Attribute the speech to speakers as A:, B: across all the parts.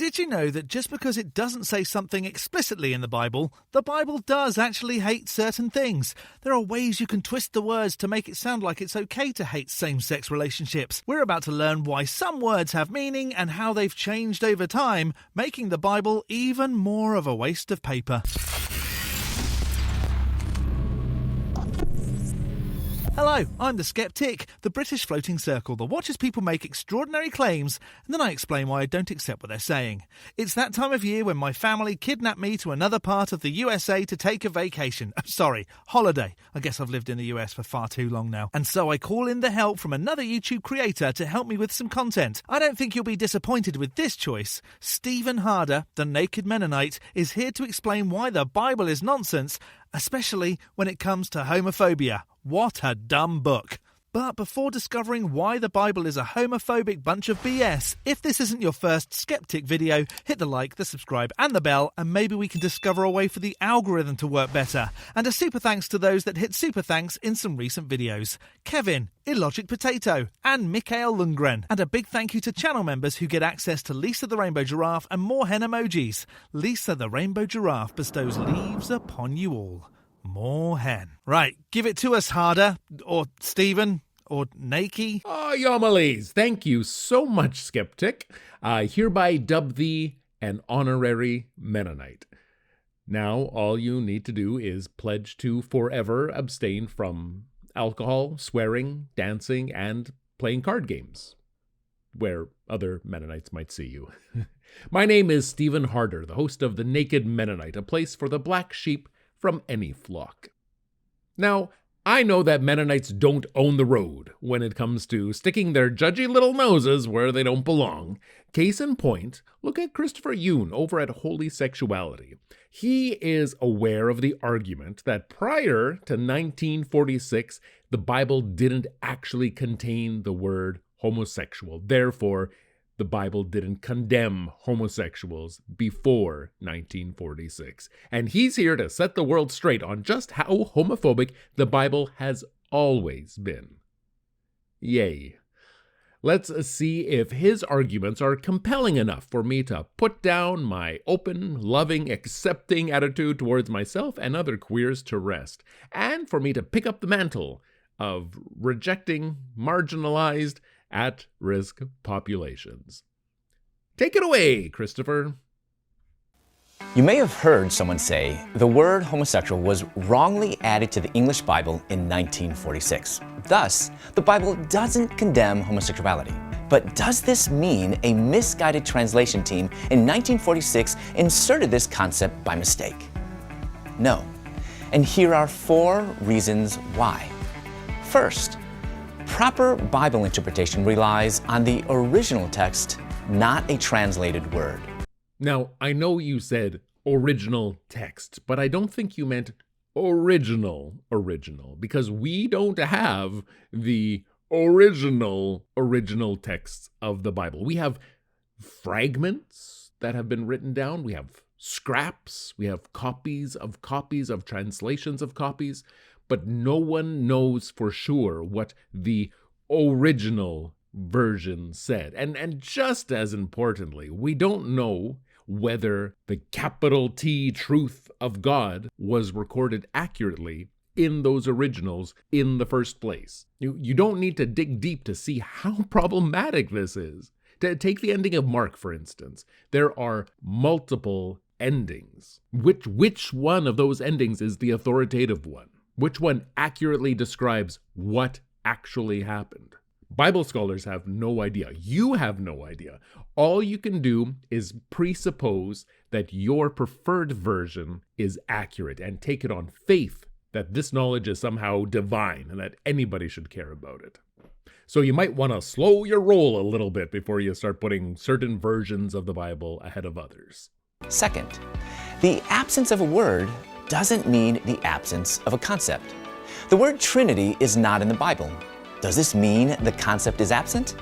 A: Did you know that just because it doesn't say something explicitly in the Bible does actually hate certain things? There are ways you can twist the words to make it sound like it's okay to hate same-sex relationships. We're about to learn why some words have meaning and how they've changed over time, making the Bible even more of a waste of paper. Hello, I'm the Skeptic, the British floating circle that watches people make extraordinary claims and then I explain why I don't accept what they're saying. It's that time of year when my family kidnapped me to another part of the USA to take a vacation. Holiday. I guess I've lived in the US for far too long now. And so I call in the help from another YouTube creator to help me with some content. I don't think you'll be disappointed with this choice. Stephen Harder, the Naked Mennonite, is here to explain why the Bible is nonsense, especially when it comes to homophobia. What a dumb book. But before discovering why the Bible is a homophobic bunch of BS, if this isn't your first Skeptic video, hit the like, the subscribe and the bell, and maybe we can discover a way for the algorithm to work better. And a super thanks to those that hit super thanks in some recent videos. Kevin, Illogic Potato, and Mikael Lundgren. And a big thank you to channel members who get access to Lisa the Rainbow Giraffe and more hen emojis. Lisa the Rainbow Giraffe bestows leaves upon you all. More hen. Right, give it to us, Harder, or Stephen, or Nakey.
B: Oh, Yomalies, thank you so much, Skeptic. I hereby dub thee an honorary Mennonite. Now, all you need to do is pledge to forever abstain from alcohol, swearing, dancing, and playing card games, where other Mennonites might see you. My name is Stephen Harder, the host of The Naked Mennonite, a place for the black sheep from any flock. Now, I know that Mennonites don't own the road when it comes to sticking their judgy little noses where they don't belong. Case in point, look at Christopher Yuan over at Holy Sexuality. He is aware of the argument that prior to 1946, the Bible didn't actually contain the word homosexual. Therefore, the Bible didn't condemn homosexuals before 1946. And he's here to set the world straight on just how homophobic the Bible has always been. Yay. Let's see if his arguments are compelling enough for me to put down my open, loving, accepting attitude towards myself and other queers to rest, and for me to pick up the mantle of rejecting marginalized, at-risk populations. Take it away, Christopher.
C: You may have heard someone say the word homosexual was wrongly added to the English Bible in 1946. Thus, the Bible doesn't condemn homosexuality. But does this mean a misguided translation team in 1946 inserted this concept by mistake? No. And here are 4 reasons why. First, proper Bible interpretation relies on the original text, not a translated word.
B: Now, I know you said original text, but I don't think you meant original, because we don't have the original texts of the Bible. We have fragments that have been written down. We have scraps. We have copies of translations of copies. But no one knows for sure what the original version said. And just as importantly, we don't know whether the capital T truth of God was recorded accurately in those originals in the first place. You don't need to dig deep to see how problematic this is. To take the ending of Mark, for instance, there are multiple endings. Which one of those endings is the authoritative one? Which one accurately describes what actually happened? Bible scholars have no idea. You have no idea. All you can do is presuppose that your preferred version is accurate and take it on faith that this knowledge is somehow divine and that anybody should care about it. So you might want to slow your roll a little bit before you start putting certain versions of the Bible ahead of others.
C: Second, the absence of a word doesn't mean the absence of a concept. The word Trinity is not in the Bible. Does this mean the concept is absent?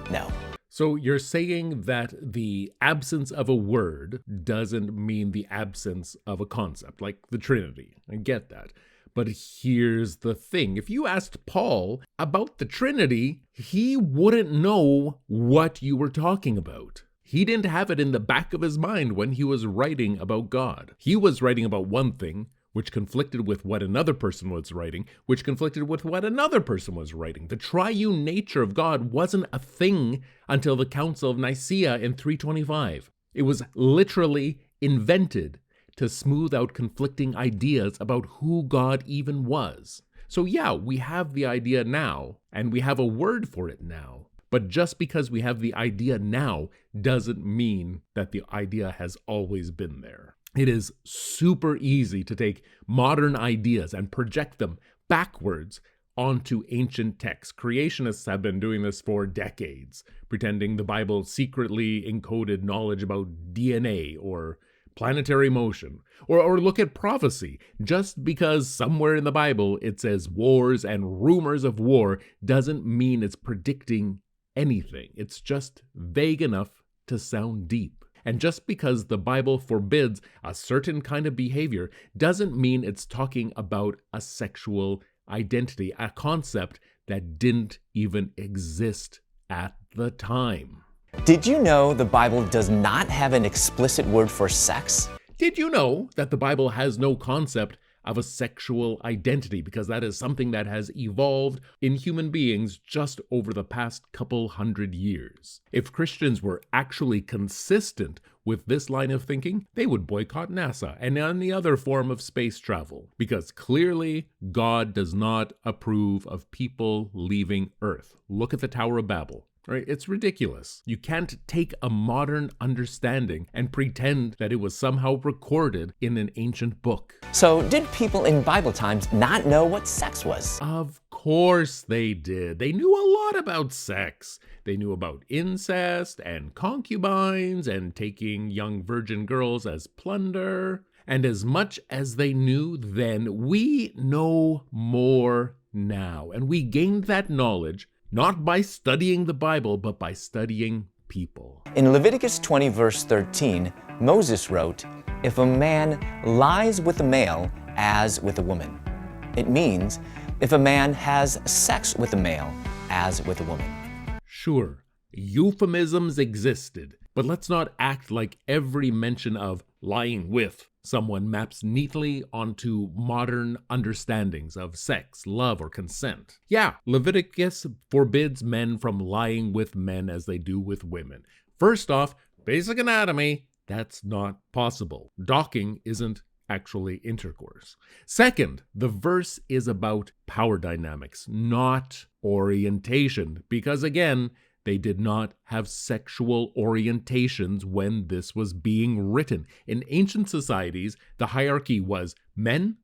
C: No.
B: So you're saying that the absence of a word doesn't mean the absence of a concept, like the Trinity. I get that. But here's the thing. If you asked Paul about the Trinity, he wouldn't know what you were talking about. He didn't have it in the back of his mind when he was writing about God. He was writing about one thing, which conflicted with what another person was writing, which conflicted with what another person was writing. The triune nature of God wasn't a thing until the Council of Nicaea in 325. It was literally invented to smooth out conflicting ideas about who God even was. So yeah, we have the idea now, and we have a word for it now. But just because we have the idea now doesn't mean that the idea has always been there. It is super easy to take modern ideas and project them backwards onto ancient texts. Creationists have been doing this for decades, pretending the Bible secretly encoded knowledge about DNA or planetary motion. Or look at prophecy. Just because somewhere in the Bible it says wars and rumors of war doesn't mean it's predicting anything. It's just vague enough to sound deep. And just because the Bible forbids a certain kind of behavior doesn't mean it's talking about a sexual identity, a concept that didn't even exist at the time.
C: Did you know the Bible does not have an explicit word for sex?
B: Did you know that the Bible has no concept of a sexual identity, because that is something that has evolved in human beings just over the past couple hundred years? If Christians were actually consistent with this line of thinking, they would boycott NASA and any other form of space travel, because clearly God does not approve of people leaving Earth. Look at the Tower of Babel. Right? It's ridiculous. You can't take a modern understanding and pretend that it was somehow recorded in an ancient book.
C: So, did people in Bible times not know what sex was?
B: Of course they did. They knew a lot about sex. They knew about incest and concubines and taking young virgin girls as plunder. And as much as they knew then, we know more now. And we gained that knowledge not by studying the Bible, but by studying people.
C: In Leviticus 20, verse 13, Moses wrote, "If a man lies with a male as with a woman," it means if a man has sex with a male as with a woman.
B: Sure, euphemisms existed, but let's not act like every mention of lying with someone maps neatly onto modern understandings of sex, love, or consent. Yeah, Leviticus forbids men from lying with men as they do with women. First off, basic anatomy, that's not possible. Docking isn't actually intercourse. Second, the verse is about power dynamics, not orientation, because again, they did not have sexual orientations when this was being written. In ancient societies, the hierarchy was men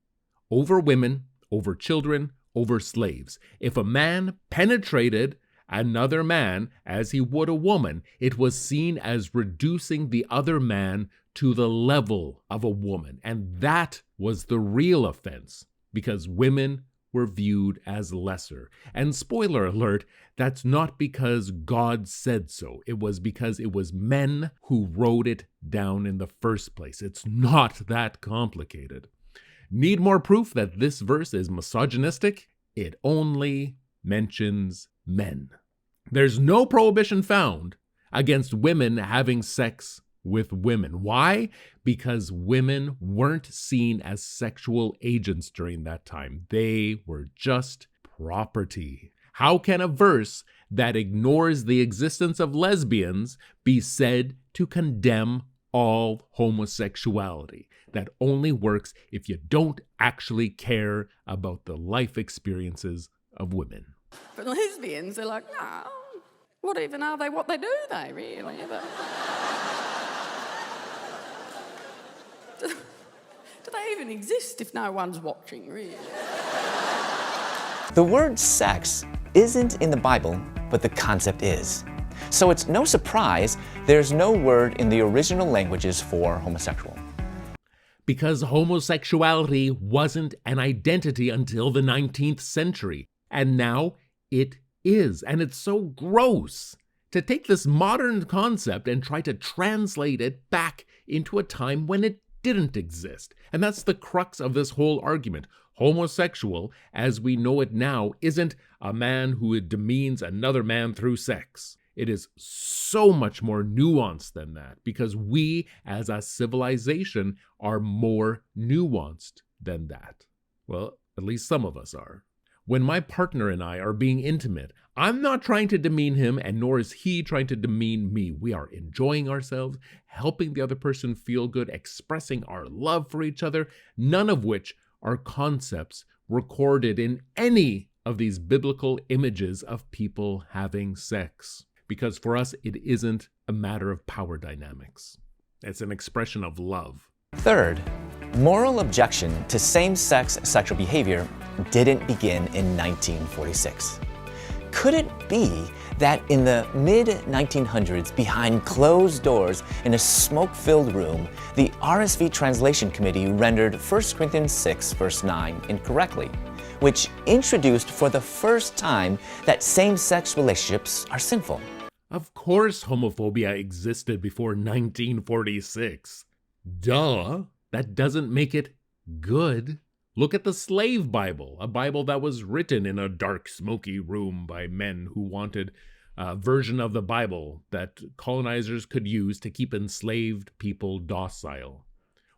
B: over women, over children, over slaves. If a man penetrated another man as he would a woman, it was seen as reducing the other man to the level of a woman. And that was the real offense, because women were viewed as lesser. And spoiler alert, that's not because God said so. It was because it was men who wrote it down in the first place. It's not that complicated. Need more proof that this verse is misogynistic? It only mentions men. There's no prohibition found against women having sex with women. Why? Because women weren't seen as sexual agents during that time. They were just property. How can a verse that ignores the existence of lesbians be said to condemn all homosexuality? That only works if you don't actually care about the life experiences of women.
D: But lesbians, they're like, no, what even are they? What they do they really? But do they even exist if no one's watching, really?
C: The word sex isn't in the Bible, but the concept is. So it's no surprise there's no word in the original languages for homosexual.
B: Because homosexuality wasn't an identity until the 19th century, and now it is. And it's so gross to take this modern concept and try to translate it back into a time when it didn't exist. And that's the crux of this whole argument. Homosexual, as we know it now, isn't a man who demeans another man through sex. It is so much more nuanced than that because we as a civilization are more nuanced than that. Well, at least some of us are. When my partner and I are being intimate, I'm not trying to demean him, and nor is he trying to demean me. We are enjoying ourselves, helping the other person feel good, expressing our love for each other, none of which are concepts recorded in any of these biblical images of people having sex. Because for us, it isn't a matter of power dynamics. It's an expression of love.
C: Third, moral objection to same-sex sexual behavior didn't begin in 1946. Could it be that in the mid-1900s, behind closed doors in a smoke-filled room, the RSV Translation Committee rendered 1 Corinthians 6, verse 9 incorrectly, which introduced for the first time that same-sex relationships are sinful?
B: Of course homophobia existed before 1946. Duh! That doesn't make it good. Look at the slave Bible, a Bible that was written in a dark, smoky room by men who wanted a version of the Bible that colonizers could use to keep enslaved people docile.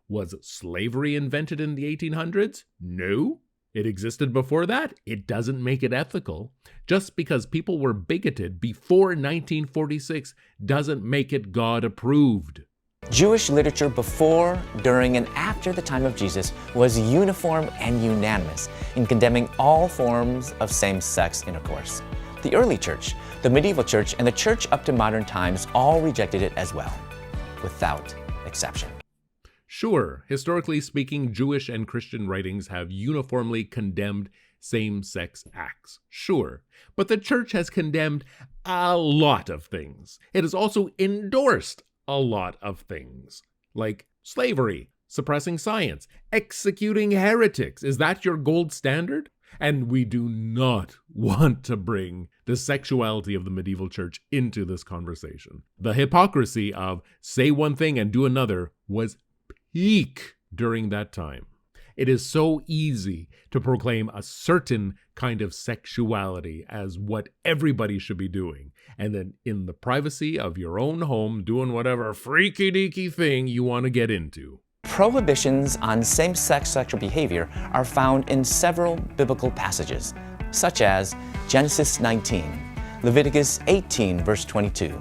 B: Was slavery invented in the 1800s? No. It existed before that. It doesn't make it ethical. Just because people were bigoted before 1946 doesn't make it God approved.
C: Jewish literature before, during, and after the time of Jesus was uniform and unanimous in condemning all forms of same-sex intercourse. The early church, the medieval church, and the church up to modern times all rejected it as well, without exception.
B: Sure, historically speaking, Jewish and Christian writings have uniformly condemned same-sex acts. Sure, but the church has condemned a lot of things. It has also endorsed a lot of things, like slavery, suppressing science, executing heretics. Is that your gold standard? And we do not want to bring the sexuality of the medieval church into this conversation. The hypocrisy of say one thing and do another was peak during that time. It is so easy to proclaim a certain kind of sexuality as what everybody should be doing, and then in the privacy of your own home, doing whatever freaky-deaky thing you want to get into.
C: Prohibitions on same-sex sexual behavior are found in several biblical passages, such as Genesis 19, Leviticus 18, verse 22,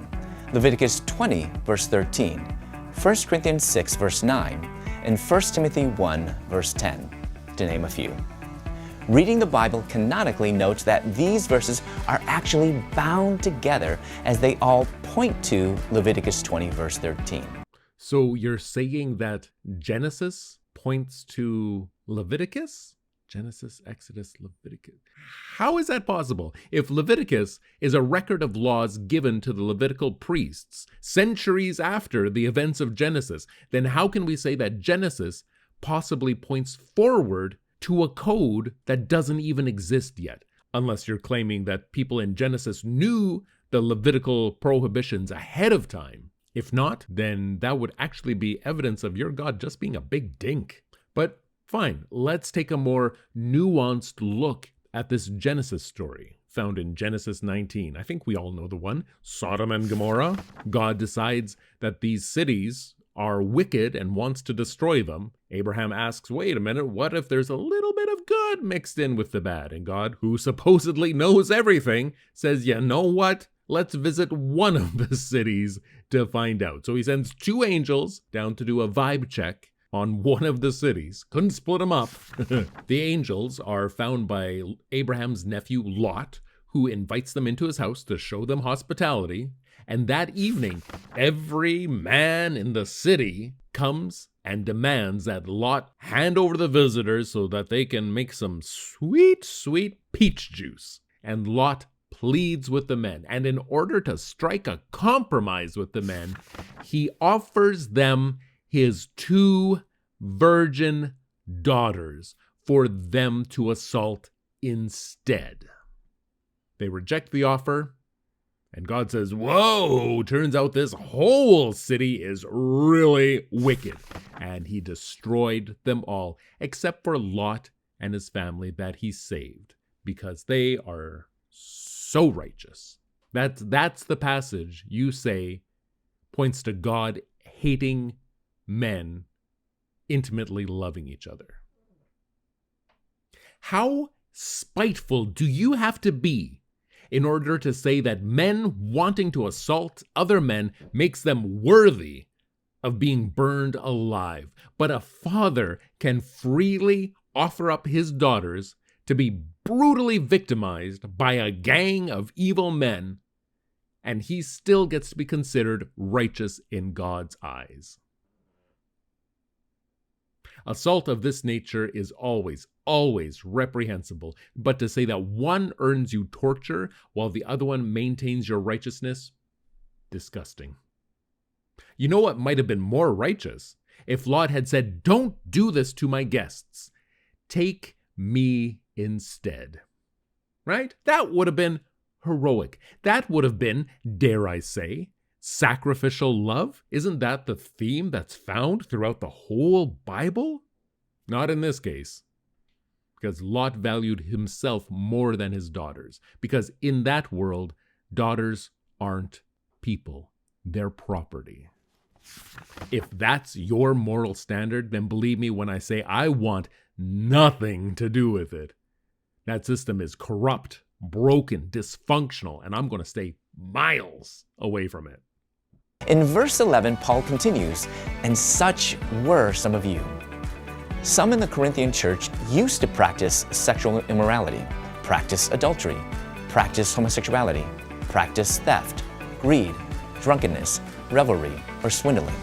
C: Leviticus 20, verse 13, 1 Corinthians 6, verse 9, and 1 Timothy 1, verse 10, to name a few. Reading the Bible canonically notes that these verses are actually bound together as they all point to Leviticus 20, verse 13.
B: So you're saying that Genesis points to Leviticus? Genesis, Exodus, Leviticus. How is that possible? If Leviticus is a record of laws given to the Levitical priests centuries after the events of Genesis, then how can we say that Genesis possibly points forward to a code that doesn't even exist yet? Unless you're claiming that people in Genesis knew the Levitical prohibitions ahead of time. If not, then that would actually be evidence of your God just being a big dink. But fine, let's take a more nuanced look at this Genesis story found in Genesis 19. I think we all know the one, Sodom and Gomorrah. God decides that these cities are wicked and wants to destroy them. Abraham asks, wait a minute, what if there's a little bit of good mixed in with the bad? And God, who supposedly knows everything, says, you know what? Let's visit one of the cities to find out. So he sends 2 angels down to do a vibe check on one of the cities. Couldn't split them up. The angels are found by Abraham's nephew Lot, who invites them into his house to show them hospitality. And that evening, every man in the city comes and demands that Lot hand over the visitors so that they can make some sweet, sweet peach juice. And Lot pleads with the men, and in order to strike a compromise with the men, he offers them his 2 virgin daughters for them to assault instead. They reject the offer, and God says, whoa, turns out this whole city is really wicked. And he destroyed them all, except for Lot and his family that he saved, because they are so righteous. That's the passage you say points to God hating men intimately loving each other. How spiteful do you have to be in order to say that men wanting to assault other men makes them worthy of being burned alive, but a father can freely offer up his daughters to be brutally victimized by a gang of evil men, and he still gets to be considered righteous in God's eyes? Assault of this nature is always reprehensible, but to say that one earns you torture while the other one maintains your righteousness, disgusting. You know what might have been more righteous? If Lot had said, "Don't do this to my guests. Take me instead." Right? That would have been heroic. That would have been, dare I say, sacrificial love. Isn't that the theme that's found throughout the whole Bible? Not in this case. Because Lot valued himself more than his daughters. Because in that world, daughters aren't people. They're property. If that's your moral standard, then believe me when I say I want nothing to do with it. That system is corrupt, broken, dysfunctional, and I'm going to stay miles away from it.
C: In verse 11, Paul continues, "And such were some of you." Some in the Corinthian church used to practice sexual immorality, practice adultery, practice homosexuality, practice theft, greed, drunkenness, revelry, or swindling.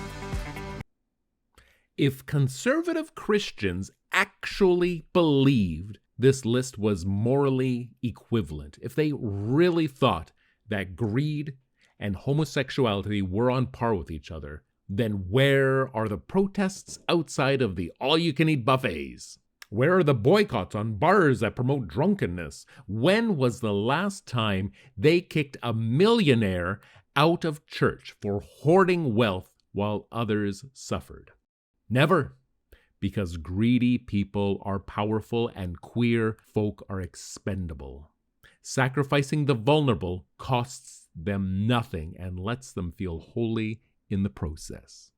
B: If conservative Christians actually believed this list was morally equivalent, if they really thought that greed and homosexuality were on par with each other, then where are the protests outside of the all-you-can-eat buffets? Where are the boycotts on bars that promote drunkenness? When was the last time they kicked a millionaire out of church for hoarding wealth while others suffered? Never. Because greedy people are powerful and queer folk are expendable. Sacrificing the vulnerable costs them nothing and lets them feel holy in the process.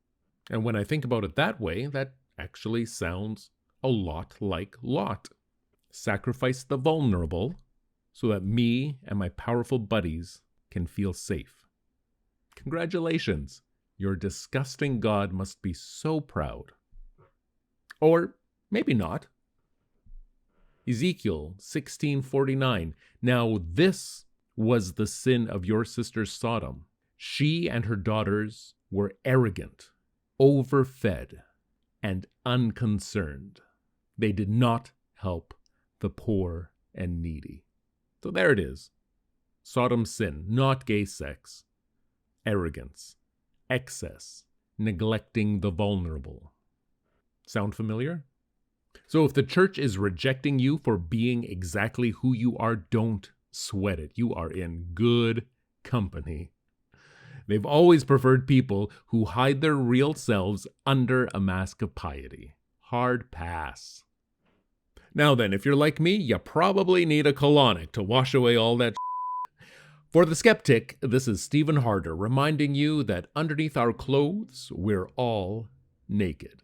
B: And when I think about it that way, that actually sounds a lot like Lot. Sacrifice the vulnerable so that me and my powerful buddies can feel safe. Congratulations, your disgusting God must be so proud. Or maybe not. Ezekiel 16:49. Now this was the sin of your sister Sodom. She and her daughters were arrogant, overfed, and unconcerned. They did not help the poor and needy. So there it is. Sodom's sin, not gay sex. Arrogance, excess, neglecting the vulnerable. Sound familiar? So if the church is rejecting you for being exactly who you are, don't sweat it. You are in good company. They've always preferred people who hide their real selves under a mask of piety. Hard pass. Now then, if you're like me, you probably need a colonic to wash away all that For the skeptic, this is Stephen Harder reminding you that underneath our clothes, we're all naked.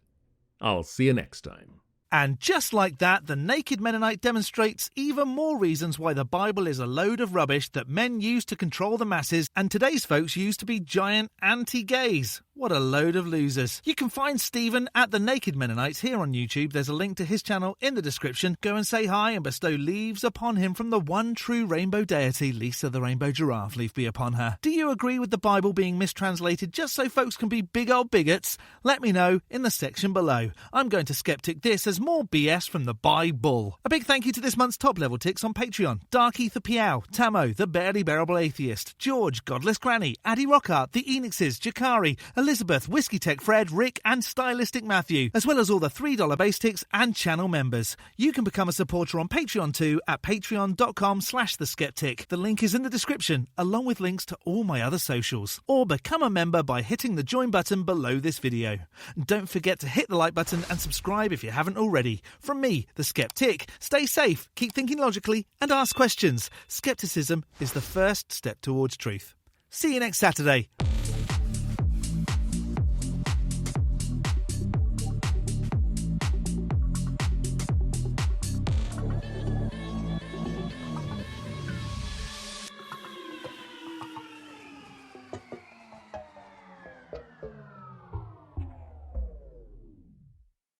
B: I'll see you next time.
A: And just like that, the naked Mennonite demonstrates even more reasons why the Bible is a load of rubbish that men use to control the masses and today's folks use to be giant anti-gays. What a load of losers. You can find Stephen at The Naked Mennonites here on YouTube. There's a link to his channel in the description. Go and say hi and bestow leaves upon him from the one true rainbow deity, Lisa the rainbow giraffe. Leave be upon her. Do you agree with the Bible being mistranslated just so folks can be big old bigots? Let me know in the section below. I'm going to skeptic this as more BS from the Bible. A big thank you to this month's top level ticks on Patreon. Dark Ether Piao, Tamo, The Barely Bearable Atheist, George, Godless Granny, Addy Rockhart, The Enixes, Jakari, Elizabeth, Whiskey Tech Fred, Rick and Stylistic Matthew, as well as all the $3 base ticks and channel members. You can become a supporter on Patreon too at patreon.com/theskeptic. The link is in the description, along with links to all my other socials. Or become a member by hitting the join button below this video. Don't forget to hit the like button and subscribe if you haven't already. From me, the Skeptic, stay safe, keep thinking logically and ask questions. Skepticism is the first step towards truth. See you next Saturday.